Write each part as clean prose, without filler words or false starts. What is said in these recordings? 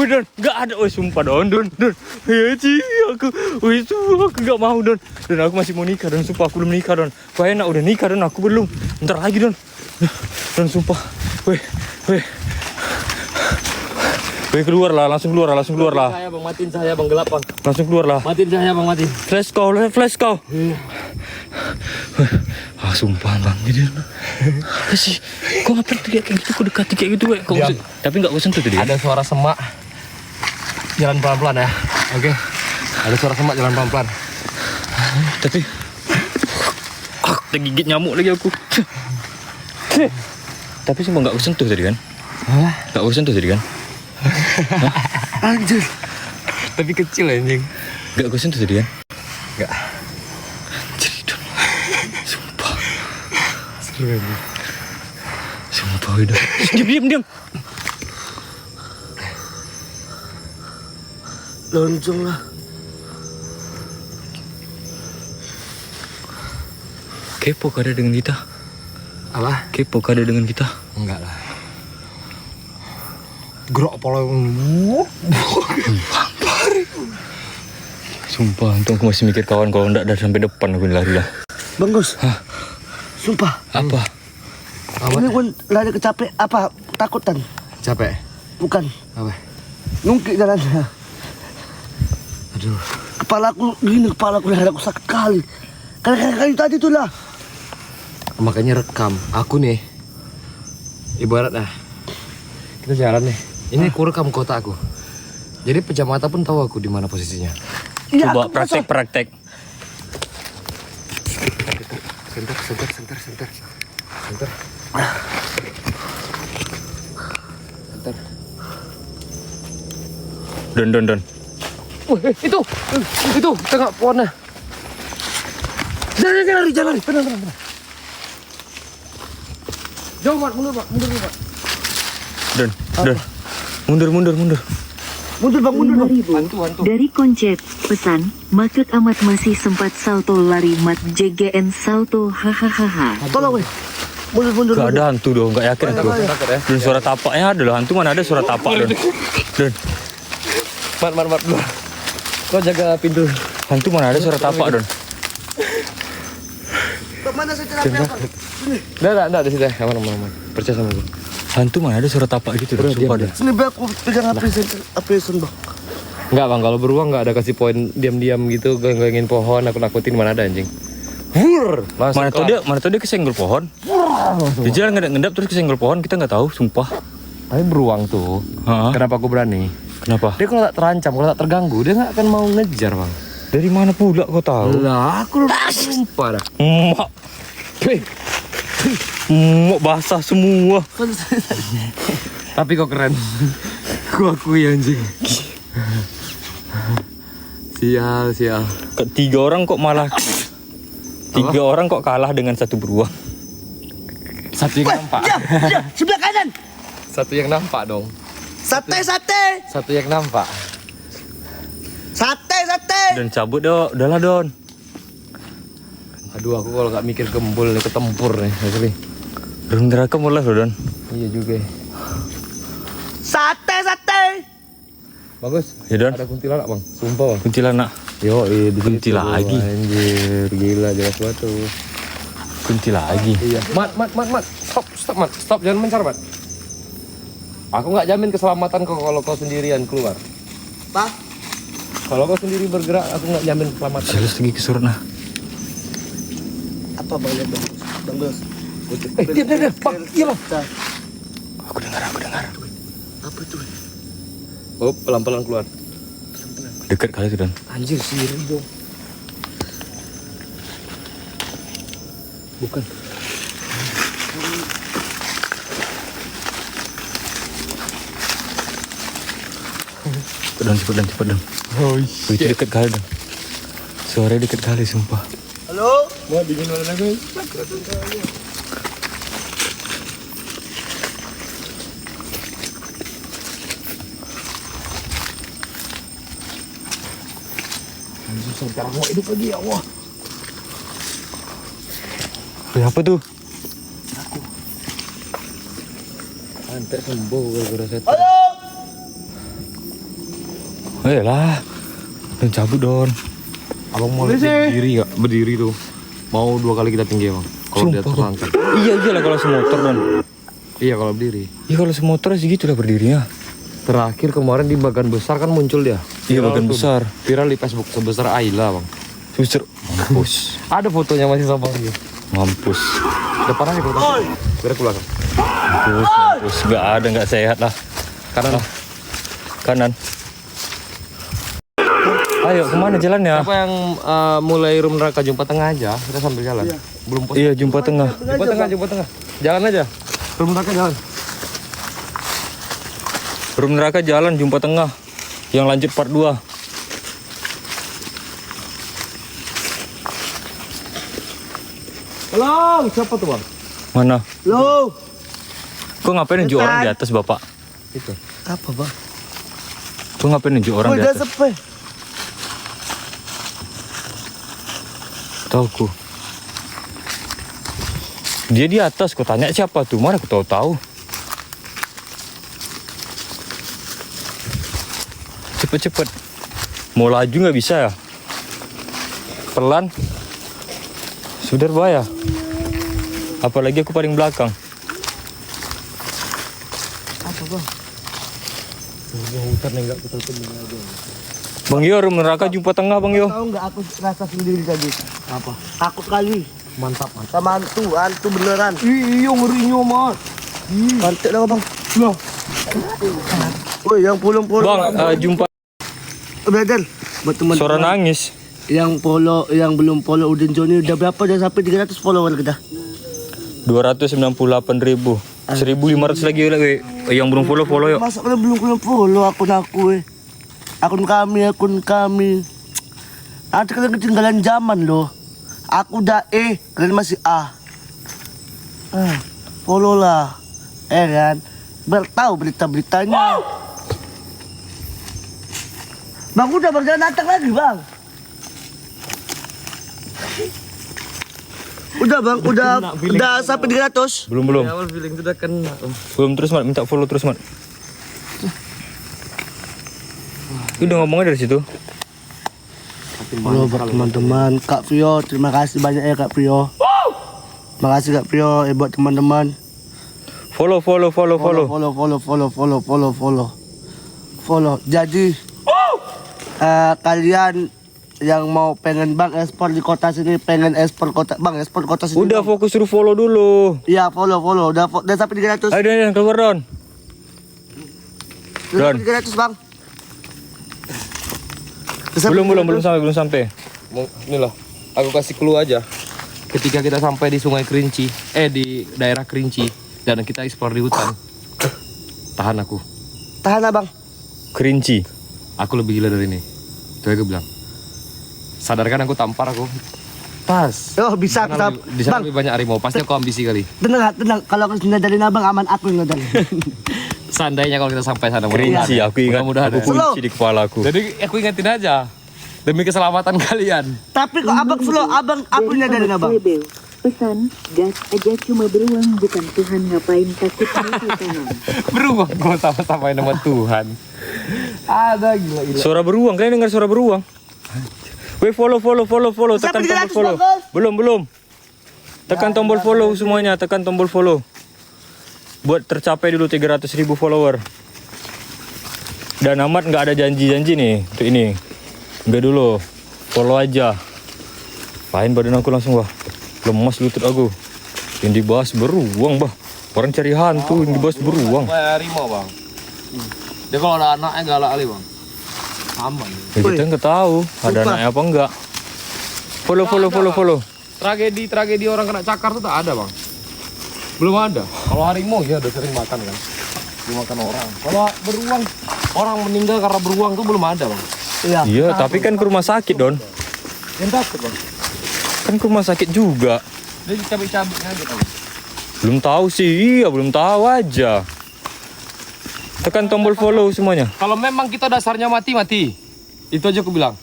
Don, nggak ada. Oh sumpah Don. Ya Ci, aku nggak mau Don. Dan aku masih mau nikah Don, sumpah aku belum nikah Don. Kau enak udah nikah Don, aku belum. Ntar lagi Don. Don sumpah. Weh. Weh keluar lah, langsung keluar lah. Matiin cahaya bang, gelap bang. Langsung keluar lah. Matiin cahaya bang, matiin. Flash kau. Sumpah bang, jadi sih. Kau ngapain teriak kayak gitu? Kau dekati kayak gitu, weh. Tapi nggak kau sentuh tadi. Ada suara semak. Jalan pelan-pelan ya. Oke. Ada suara semak jalan pelan-pelan. Tapi tergigit nyamuk lagi aku. Tapi semua nggak kau sentuh tadi kan? Nggak kau sentuh tadi kan? Anjir. Tapi kecil anjing. Nggak kau sentuh tadi kan? Nggak. Sumpah. Seru anjing. Sumpah udah. Diam. Loncong lah. Kepo kada dengan kita? Apa? Kepo kada dengan kita? Enggak lah. Gerok pola. Sumpah, untung aku masih mikir kawan. Kalau enggak dari sampai depan aku lari lah. Bang Gus. Sumpah. Apa? Ini pun lari kecapek apa? Takutan? Capek? Bukan. Apa? Nungkik jalannya. Aduh. Kepala aku leher aku sakit kali. Kali tadi tuh lah. Makanya rekam. Aku nih. Ibarat kita jalan nih. Ini aku rekam kota aku. Jadi pejam mata pun tahu aku di mana posisinya. Ya, Coba praktek. Senter. Don. Wih, itu tengah pohonnya. Jangan lari. Tenang. Jauh, Mat, mundur, Mat. Don. Mundur. Mundur bang. 5.000 dari Koncet. Pesan, maksud amat masih sempat salto lari mat JGN salto hahaha. Tolong weh. Mundur. Gak ada hantu dong, gak yakin aku. Dan suara tapaknya ada loh, hantu mana ada suara tapak Don. Mat. Kau jaga pintu. Hantu mana ada suara tapak Don. Mana saya cerapnya bang? Enggak di situ ya. Aman. Percaya sama gue. Hantu mana ada suara tapak gitu Don, sumpah Don. Sini biar aku pegang apesen bang. Enggak bang, kalau beruang enggak ada kasih poin diam-diam gitu, goyang-goyangin pohon, nakutin mana ada anjing. Mana tau dia kesenggol pohon. Dia jalan ngendap terus kesenggol pohon, kita nggak tahu, sumpah. Tapi beruang tuh, kenapa aku berani? Kenapa? Dia kalau tak terancam, kalau tak terganggu, dia nggak akan mau ngejar bang. Dari mana pula kau tahu? Lah, aku sumpah dah. Mak basah semua. Tapi kok keren. Aku akui anjing. Sial. Tiga orang kok kalah dengan satu beruang. Satu yang nampak. Ya, sebelah kanan. Satu yang nampak dong. Sate. Satu yang nampak. Sate. Dan cabut udahlah Don. Aduh, aku kalau nggak mikir gembul nih, ketempur nih, asli. Burung neraka mulai loh Don. Iya juga. Sate. Bagus. Ya Don. Ada kuntilanak bang, sumpah bang. Kuntilanak. Yo, di Kunti situ, lagi. Anjir, gila jelas banget tuh. Kunti lagi. Iya. Mat. Stop, jangan mencar, Mat. Aku nggak jamin keselamatan kau kalau kau sendirian keluar. Pak. Kalau kau sendiri bergerak, aku nggak jamin keselamatan. Jelas lagi kesurna. Apa bang lihat bang Gus? Dia, Bang. Iya, Bang. Aku dengar. Apa itu? Oh, pelan-pelan keluar. Dekat kali itu Don. Anjir, sendiri dong. Bukan. Cepet Don. Oh, itu dekat kali Don. Suaranya dekat kali sumpah. Halo? Mau dingin mana guys? Anjir, sekarang mau hidup lagi ya Allah. Apa tuh? Antek sembuh gara-gara setan. Halo? lah. Dan cabut Don. Abang mau berdiri gak? Berdiri tuh. Mau 2 kali kita tinggi bang. Kalau dia Sumpah, Bang. terangkat. Iya lah kalau semotor Don. Iya kalau berdiri. Iya kalau semotor segitu lah berdirinya. Terakhir kemarin di bagan besar kan muncul dia. Iya Viral bagian tuh. besar. Viral di Facebook sebesar Ayla bang. Suster. Mampus. Ada fotonya masih sama dia. Mampus. Depan aja kalau biar aku belakang. Mampus. Nggak sehat lah. Kanan. Kanan. Ayo kemana jalannya? Siapa yang mulai room neraka jumpa tengah aja? Kita sambil jalan. Belum pos. Iya jumpa tengah. Jumpa tengah. Jalan aja. Room neraka jalan. Room neraka jalan jumpa tengah. Yang lanjut part 2. Halo, siapa tuh bang? Mana? Lo. Kok ngapain nunjuk orang di atas bapak? Itu. Apa bang? Kok ngapain nunjuk orang di Udah atas? sepe. Tahu ku. Dia di atas. Kau tanya siapa tuh? Mana aku tahu. Cepet. Mau laju nggak bisa ya? Pelan. Sudah bahaya. Apalagi aku paling belakang. Apa bang? Hutan enggak betul-betul aja. Bang Yo, room neraka jumpa tengah Bang Yo. Tahu nggak aku rasa sendiri tadi? Apa? Takut kali. Mantap. Sama hantu beneran. Iya ngerinya mat. Pantek lah bang. Loh. Woi yang pulung-pulung. Bang, jumpa Brother, buat teman-teman suara nangis. yang follow, yang belum follow Udin Joni udah berapa? Udah sampai 300 follower kita. 298.000. 1.500 lagi yang belum follow yuk. Masa kalian belum follow akun aku Akun kami. Nanti kalian ketinggalan zaman loh. Aku udah kalian masih A. Follow lah. Kan? Biar tahu berita-beritanya. Bang udah berjalan datang lagi bang. Udah bang, udah sampai 300. Belum. Awal feeling sudah kena. Belum terus Mat, minta follow terus Mat. Udah ngomongnya dari situ. Halo buat teman-teman, Kak Prio, terima kasih banyak ya Kak Prio. Makasih Kak Prio, buat teman-teman. Follow. Follow. Jadi kalian yang mau pengen bang ekspor di kota sini, pengen ekspor kota sini. Udah Bang. fokus suruh follow dulu. Iya follow. Udah sampai 300. Ayo Dan, keluar Don. Udah sampai 300 bang. Udah sampai 300. Belum sampai. Inilah, aku kasih clue aja. Ketika kita sampai di Sungai Kerinci, di daerah Kerinci, dan kita eksplor di hutan, tahan aku. Tahan abang. Kerinci. Aku lebih gila dari ini. Itu yang gue bilang. Sadarkan aku tampar aku. Pas. Oh bisa aku Di sana bang. lebih banyak harimau. Pasti aku ambisi kali. Tenang. Kalau aku ngadarin abang aman, aku yang ngadarin. Seandainya kalau kita sampai sana. Kerinci, aku ingat. Mudah-mudahan. Aku kunci di kepala aku. Jadi aku ingetin aja. Demi keselamatan kalian. Tapi kok abang slow, aku yang ngadarin abang. Rebel. Pesan, gas aja cuma beruang, bukan Tuhan, ngapain takut mati kanan. Beruang gue sama-sama nama Tuhan. Ada gila. Suara beruang, kalian dengar suara beruang? Weh follow. Tekan Sampai tombol 300 follow. bang. Belum. Tekan tombol follow semuanya, tekan tombol follow. Buat tercapai dulu 300.000 follower. Dan amat nggak ada janji-janji nih untuk ini. Enggak dulu. Follow aja. Pahin badan aku langsung wah. Lemas lutut aku. Yang dibahas beruang bah. Orang cari hantu yang dibahas beruang. Harimau bang. Dia kalau ada anaknya galak kali bang. Aman. Ya, kita nggak tahu ada Sumpah. anaknya apa enggak. Follow. Tragedi orang kena cakar tuh tak ada bang. Belum ada. Kalau harimau ya udah sering makan kan. Dimakan orang. Kalau beruang, orang meninggal karena beruang tuh belum ada bang. Iya, tapi kan ke rumah sakit Don. Yang takut bang. Kan ke rumah sakit juga. Dia dicabik-cabiknya gitu. Belum tahu sih, belum tahu aja. Tekan tombol follow semuanya. Kalau memang kita dasarnya mati. Itu aja aku bilang.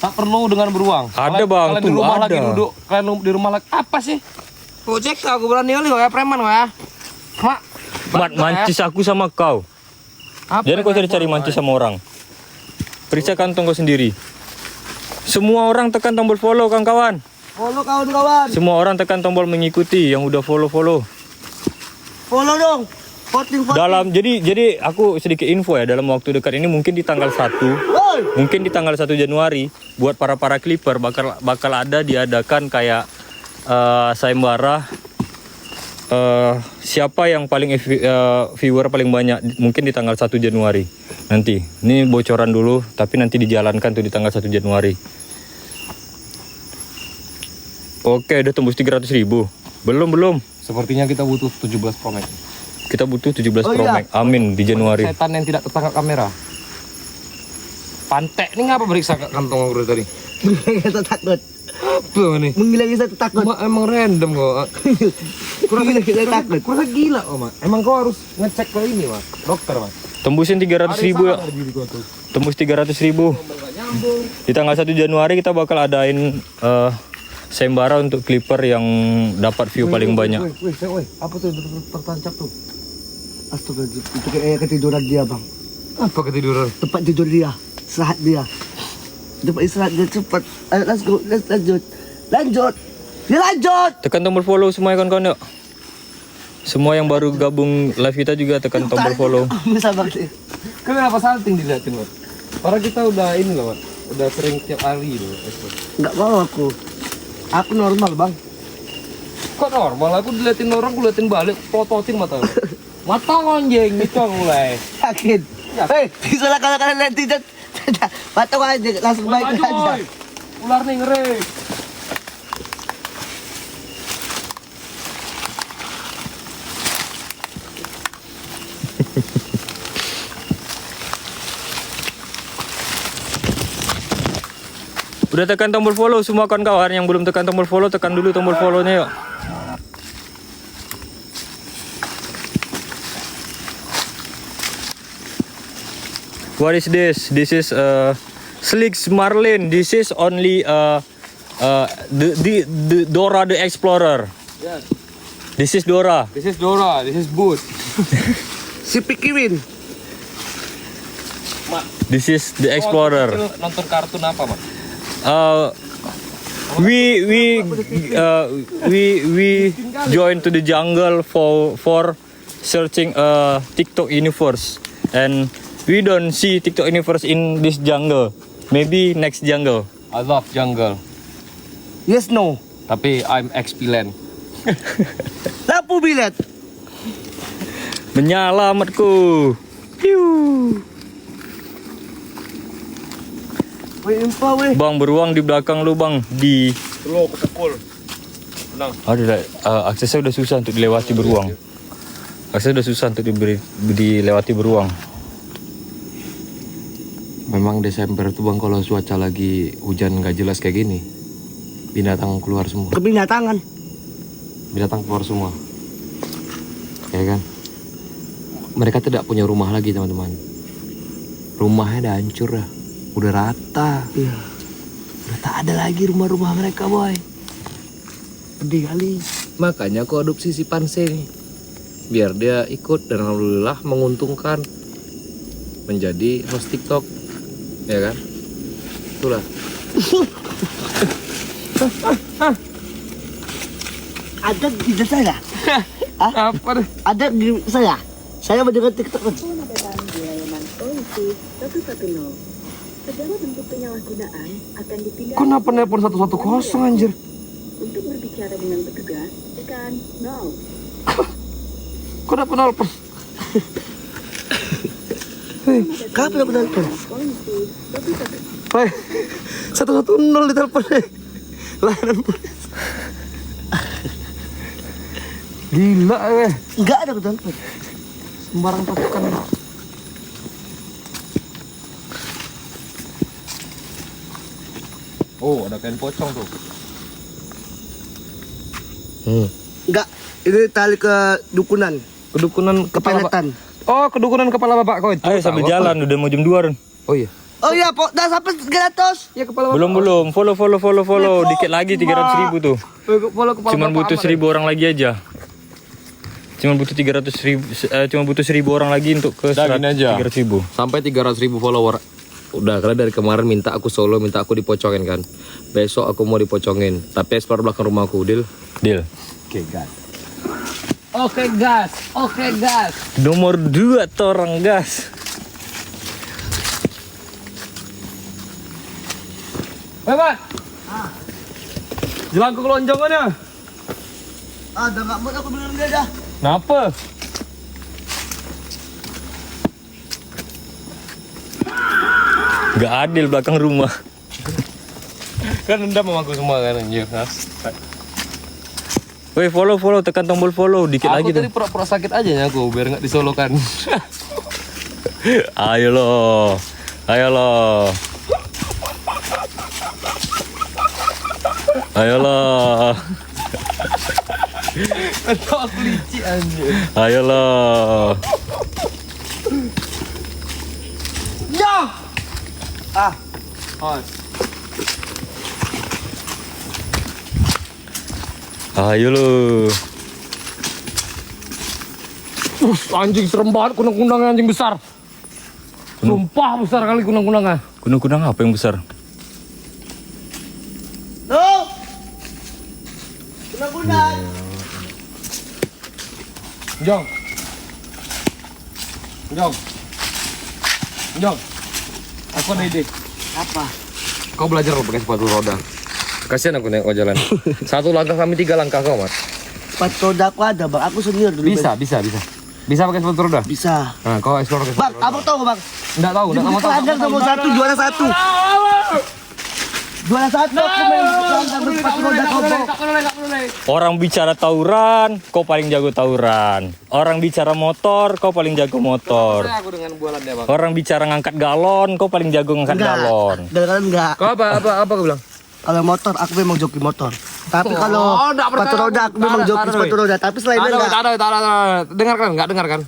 Tak perlu dengan beruang. Ada, Bang, Kalian di tuh rumah ada. lagi duduk. Kalian di rumah lagi. Apa sih? Ojek aku berani kali ya preman ya. Mak. Mat mancis aku sama kau. Jangan kau cari mancis sama orang. Periksa kantong kau sendiri. Semua orang tekan tombol follow kawan-kawan. Follow kawan-kawan. Semua orang tekan tombol mengikuti yang udah follow. Follow dong. Voting. Jadi aku sedikit info ya, dalam waktu dekat ini mungkin di tanggal 1 mungkin di tanggal 1 Januari buat para clipper bakal ada diadakan kayak sayembara siapa yang paling viewer paling banyak, mungkin di tanggal 1 Januari nanti. Ini bocoran dulu, tapi nanti dijalankan tuh di tanggal 1 Januari. Oke, udah tembus 300.000. Belum. Sepertinya kita butuh 17 Pro Max. Kita butuh 17 Pro Max. Amin di Januari. Setan yang tidak tertangkap kamera. Pantek ini ngapa beriksa kantong aku tadi? Kita takut. Apa nih? Menghilang kita takut. Emang random kok. Kurang kita takut. Kurang gila kok, Mak. Emang kau harus ngecek ke ini, Mak. Dokter, Mak. Tembusin 300.000 ya. Tembus 300.000. Di tanggal 1 Januari kita bakal adain sayembara untuk clipper yang dapat view paling banyak. Wih, apa tuh tertancap tuh? Astagfirullahaladzim, itu kayak ketiduran dia bang. Apa ketiduran? Tempat tidur dia, istirahat dia. Tempat istirahat dia cepat. Ayo lanjut. Ya lanjut. Tekan tombol follow semua ya kawan-kawan yuk. Semua yang baru gabung live kita juga tekan tombol follow. Bisa banget. Kenapa salting dilihatin, Mak? Padahal kita udah ini loh, Mak. Udah sering tiap hari loh. Enggak mau aku. Aku normal bang. Kok normal? Aku diliatin orang, aku liatin balik, plototin mata. Mata ngonjeng itu aku mulai. Yakin. Hei, disulah kalau kalian nanti mata aja langsung baik aja. Ular nih ngeri. Udah tekan tombol follow semua kawan-kawan. Yang belum tekan tombol follow, tekan dulu tombol follow-nya yuk. What is this? This is Slicks Marlin. This is only the Dora the Explorer. Yes. This is Dora. This is Dora, this is Boot. Si Pikiwin. This is the Explorer. Nonton kartun apa, Mak? We join to the jungle for searching TikTok universe, and we don't see TikTok universe in this jungle. Maybe next jungle. I love jungle. Yes no. Tapi I'm ex-pilen. Lampu bilet. Menyala matku. Piu. Wih info wih. Bang, beruang di belakang lu bang. Di Lo ketepul. Tenang. aduh, aksesnya udah susah untuk dilewati beruang. Aksesnya udah susah untuk dilewati beruang. Memang Desember tuh bang, kalau cuaca lagi hujan nggak jelas kayak gini, binatang keluar semua. Kebinatangan. Binatang keluar semua, ya kan? Mereka tidak punya rumah lagi teman-teman. Rumahnya udah hancur ya, udah rata. Iya. Udah tak ada lagi rumah-rumah mereka boy. Pedih kali. Makanya aku adopsi si Panse nih, biar dia ikut dan alhamdulillah menguntungkan menjadi host TikTok, ya kan? Itulah. Ada di saya. Ah? Apa deh? Ada di saya. Saya mendengar TikTok. Pengamanan di layanan polisi 110. Segala bentuk penyalahgunaan akan dipindahkan. Kenapa nelpon 110 anjir? Untuk berbicara dengan petugas, tekan 0. Kenapa nelpon? Kapan aku telepon? Polisi 110. Hei, 110 ditelepon deh. Layanan polisi. Gila Enggak ada aku telepon. sembarang pasukan. Oh, ada kain pocong tuh. Enggak. Ini tali ke dukunan. Kedukunan kepala Kepeletan. Oh, kedukunan kepala bapak kau itu. Ayo sambil jalan, udah mau jam 2 Ren. Oh iya. Oh iya, Pok. Dah sampai 300. Ya kepala bapak. Belum. Follow. Dikit lagi 300.000 tuh. Follow kepala Cuman bapak butuh aman. 1.000 orang lagi aja. Cuma butuh 300.000, cuma butuh 1.000 orang lagi untuk ke Udah, gini aja. 300.000. Sampai 300.000 follower. Udah, karena dari kemarin minta aku solo, minta aku dipocongin kan. Besok aku mau dipocongin. Tapi explore belakang rumahku, deal. Deal. Oke, gas. Oke gas. Nomor 2 torang gas. Hebat. Jalan ke kelonjongannya. Ah, udah nggak mood aku bilang dia dah. Kenapa? Gak adil belakang rumah. Kan endam sama aku semua kan anjir. Woi, follow, tekan tombol follow dikit Aku lagi tadi tuh. pura-pura sakit aja ya aku biar nggak disolokan. Ayo lo. Ayo lo. Ayo lo. Atau aku licik anjir. Ayo lo. Ya. Oh. Ayo lo. Anjing serem banget kunang-kunangnya anjing besar. Sumpah besar kali kunang-kunangnya. Kunang-kunang apa yang besar? Tuh. Kunang-kunang. Jong. Aku ada ide. Apa? Kau belajar lo pakai sepatu roda. Kasihan aku nengok jalan. 1 langkah kami 3 langkah kau, Mat. Sepatu roda aku ada, Bang. Aku senior dulu. Bisa pakai sepatu roda. Bisa. Nah, kau explore pakai Bang, sepatu roda. abang tahu nggak, Bang? Enggak tahu, Di Bukit Telanjang nomor 1, juara 1. Juara 1 aku main Bukit Telanjang sepatu roda kobok. Orang bicara tawuran, kau paling jago tawuran. Orang bicara motor, kau paling jago motor. Aku dengan bualan dia, Bang. Orang bicara ngangkat galon, kau paling jago ngangkat galon. Enggak. Enggak. Kau apa kau bilang? Kalau motor aku memang joki motor. Tapi Oh, kalau nggak percaya sepatu roda aku memang aku. joki Tak ada, sepatu roda. Tapi selainnya enggak. Tak ada. Dengarkan, enggak dengarkan.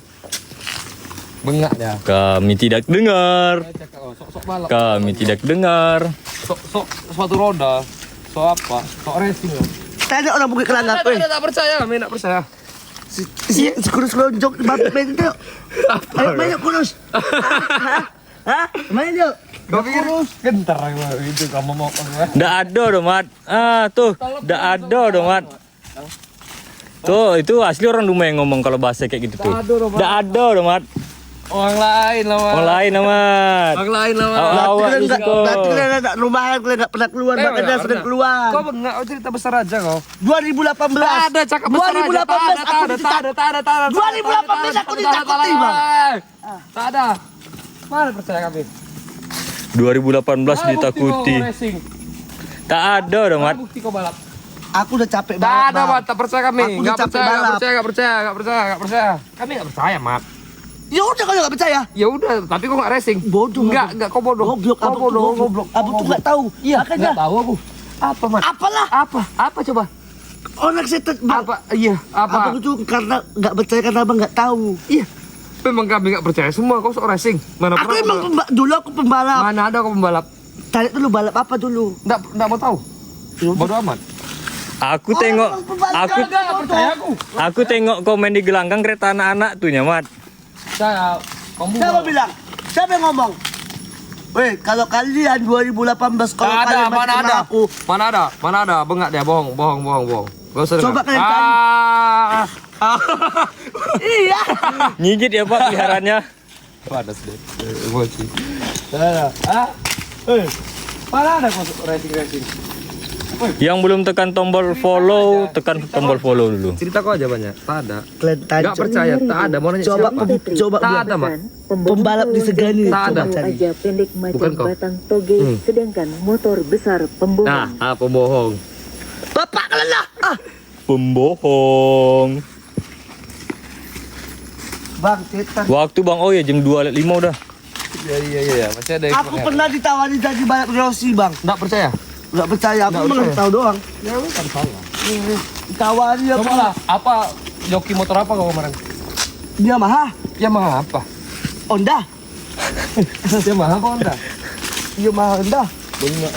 Bengak dia. Kami tidak dengar. Sok balap. Kami tidak dengar. Sok sepatu roda. Sok apa? Sok racing loh. Tanya orang Bukit Telanjang, weh. Tak percaya, kami tak percaya. Si kurus lonjok bapak main itu. Ayo main yuk kurus. Hah? Main yuk. Kau pikir gentar itu kamu mau Nggak ada dong, Mat. Tuh. Nggak ada dong, Mat. Tuh, itu asli orang rumah yang ngomong kalau bahasa kayak gitu tuh. Nggak ada dong, Mat. orang lain lah, Mat. Orang lain, Mat. Orang lain lah, Mat. Awak di Berarti situ. kalian enggak rumahan, kalian enggak pernah keluar, makanya sering keluar. Kau bengak, kau cerita besar aja kau. 2018. Tak ada cakap besar aja. 2018 aku dicatat. 2018 aku ditakuti, Bang. Tak ada. Mana percaya kami? 2018 ditakuti. Tak ada dong, Mat. Bukti kau balap. Aku udah capek Tak banget. ada, Bang. Mat. Tak percaya kami. Aku udah capek balap. Enggak percaya. Kami enggak percaya, Mat. Ya udah kalau enggak percaya. Ya udah, tapi kau enggak racing. Bodoh. Enggak, kau bodoh. Goblok, Kau bodoh, goblok. Abang tuh enggak tahu. Iya, Makanya enggak tahu aku. Apa, Mat? apalah Apa coba? orang setan, Bang. Apa? Iya, apa? Abang itu karena enggak percaya karena abang enggak tahu. Iya. Memang kami enggak percaya semua kau sok racing. Mana Aku pernah emang balap? dulu aku pembalap. Mana ada kau pembalap? Tadi dulu balap apa dulu? Enggak mau tahu. Bodoh amat. Aku tengok, aku Enggak percaya aku. aku tengok komen di gelanggang kereta anak-anak tuh, Mat. Saya kamu Siapa bilang? Siapa yang ngomong? Weh, kalau kalian 2018 kalau Tak ada, kalian masih mana kenal ada? aku, Mana ada? Bengak dia, bohong. Gak usah Coba dengar. kalian iya. Nyigit ya, Pak, peliharannya. Panas deh. Emosi. Mana ada kau racing? Yang belum tekan tombol follow, tekan tombol follow dulu. Cerita kau aja banyak. Tak ada. Kalian Enggak tanya. percaya, tak ada. Mau nanya Coba siapa? coba Tak bilang. ada, Mak. Pembalap disegani. Tak ada. Coba cari. Aja pendek macam Bukan kau. batang toge, sedangkan motor besar pembohong. Nah, pembohong. Bapak kalian lah. Pembohong. Bang, setan. Waktu Bang, oh ya jam 2.05 udah. Iya. Masih ada. Aku pernah ditawari jadi balap Rossi, Bang. Enggak percaya. Enggak percaya, aku Nggak cuma percaya. tahu doang. Ya bukan salah. Ditawari aku. Coba lah, apa joki motor apa kau kemarin? Yamaha, Yamaha apa? Honda. Yamaha kau enggak? Yamaha Honda. Benar.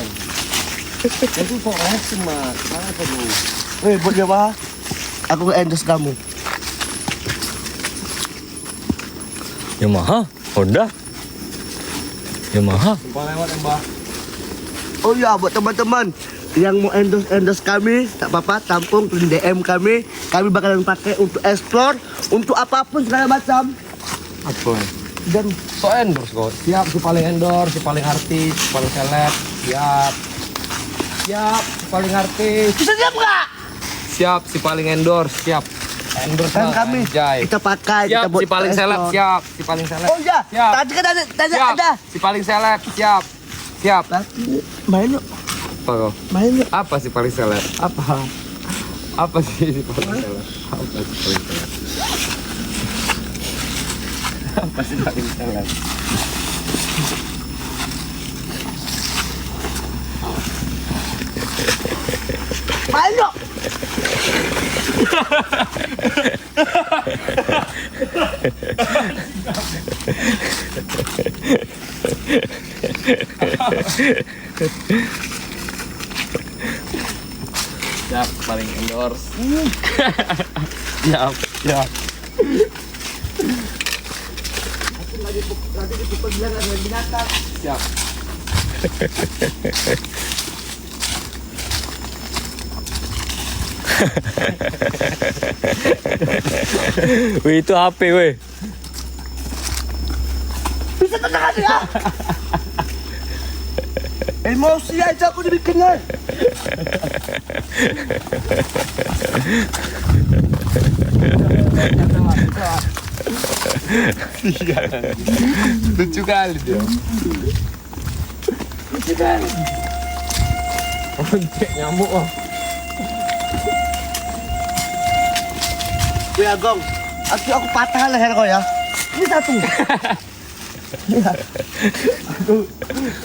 Itu sok racing, Mas. Mana kau dulu? Buat Yamaha. Aku endorse kamu. Yamaha, Honda, Yamaha. Sumpah lewat ya, Mbak. Oh ya, buat teman-teman yang mau endorse kami, tak apa-apa, tampung di DM kami. Kami bakalan pakai untuk explore, untuk apapun segala macam. Apa? Dan So endorse kok. Siap, si paling endorse, si paling artis, si paling seleb. Siap. Siap, si paling artis. bisa siap nggak? Siap, si paling endorse. Siap. Endorse Dan lah, kami anjay. kita pakai, Siap, kita buat si paling seleb. explore. Siap, si paling seleb. Oh ya, Siap. tadi kan ada Siap, ada. si paling seleb. Siap. Siap. Tapi main yuk, Apa kok? main yuk. Apa si paling seleb? Apa? Apa sih si paling seleb? Apa si paling seleb? Apa sih paling seleb? Main yuk. Siap, paling endorse. Siap, siap. Nanti dipukul bilang ada binatang. Siap. Wih, itu HP weh. Bisa tenang ya. Emosi aja aku dibikinnya. Lucu kali dia. Ontek nyamuk oh. Wih Agong, aku patah leher kau ya. Ini satu.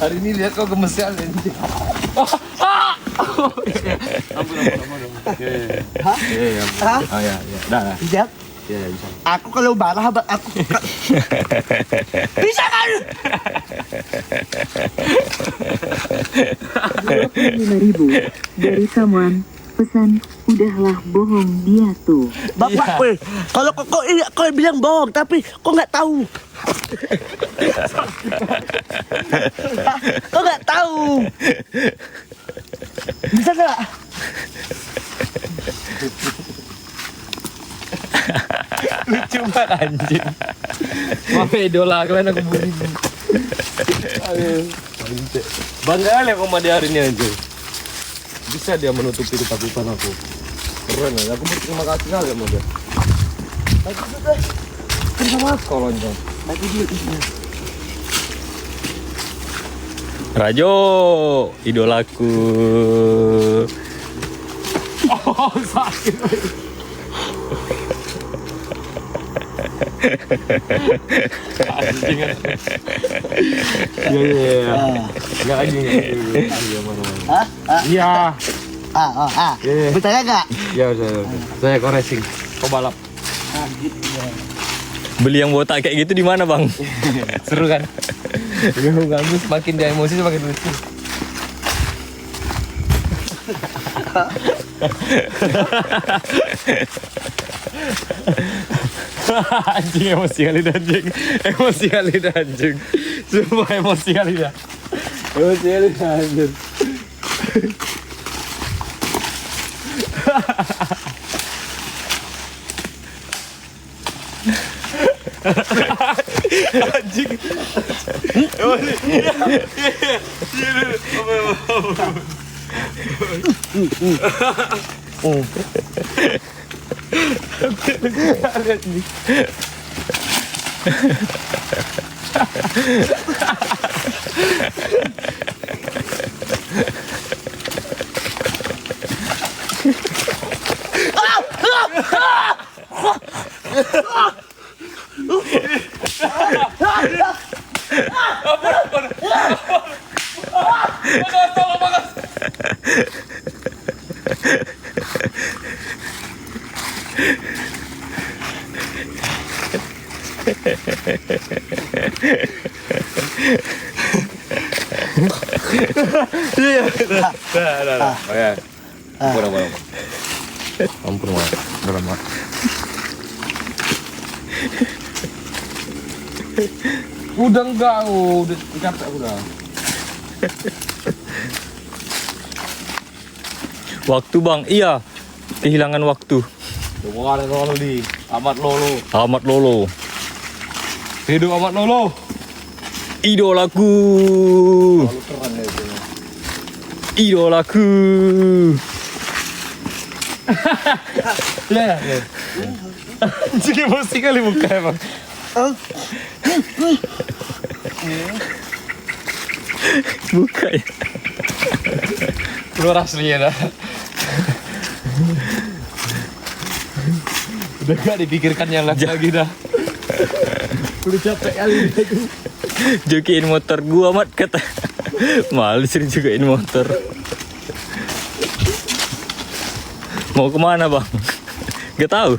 Hari ini lihat kau gemes sekali. Hah? Hah? Oh ya, ya. Dah. Siap. Ya, bisa. Aku kalau marah aku bisa kan? 5.000 dari someone. Pesan, udahlah bohong dia tuh. Bapak, weh, kalau kau bilang bohong, tapi kau nggak tahu. Kau nggak tahu. Bisa nggak? Lucu banget anjing. Mama idola kalian aku budi. Aduh. Bangga kali aku sama dia hari ini anjing. Bisa dia menutupi ketakutan aku. Keren ya, aku berterima kasih kali sama dia. Lagi sudah. Kan sama kau lonjong. Lagi dia isinya. Rajo, idolaku. Oh, sakit. Anjing. Iya. Enggak lagi. Iya mana-mana. Hah? Iya. Iya. Bertanya nggak? Ya saya kau racing, kau balap. Ah, gitu ya. Beli yang botak kayak gitu di mana, Bang? Seru kan? Ganggu semakin dia emosi semakin lucu. Anjing emosi kali dah anjing. Emosi kali dah anjing. Sumpah emosi kali dah. Emosi kali dah anjing. Anjing. Ampun, Mak. Udah enggak, udah capek udah. Waktu bang, iya. Kehilangan waktu. Wah, ada Lolo di Amat Lolo. Amat Lolo. Hidup Amat Lolo. Idolaku. Lalu keren ya itu. Idolaku. Ya. Jadi emosi kali muka emang. Buka ya. Keluar aslinya dah. Udah gak dipikirkan yang lagi dah. Udah capek kali itu. Jokiin motor gua amat kata. Malu sering jokiin motor. Mau kemana bang? Gak tahu.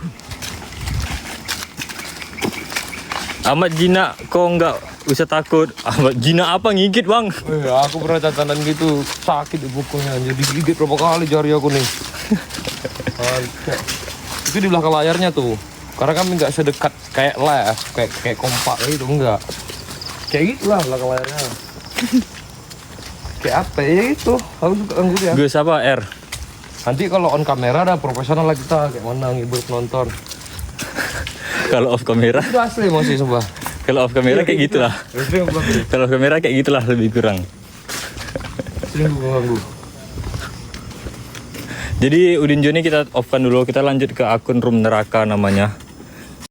Amat Jina, kok nggak usah takut. Amat Jina apa ngigit bang? Aku pernah tatanan gitu sakit di bukunya. Jadi gigit berapa kali jari aku nih. Itu di belakang layarnya tuh. Karena kami nggak sedekat kayak live, kayak kompak gitu enggak. Kayak gitulah belakang layarnya. Kayak apa ya itu? Aku suka ganggu ya. Gue siapa R? Nanti kalau on kamera ada profesional lah kita kayak mana ngibur penonton. Kalau off kamera, Itu asli emosi sumpah. kalau off kamera kayak gitulah. Kalau off kamera kayak gitulah lebih kurang. Sering gue ganggu. Jadi Udin Joni kita offkan dulu, kita lanjut ke akun room neraka namanya.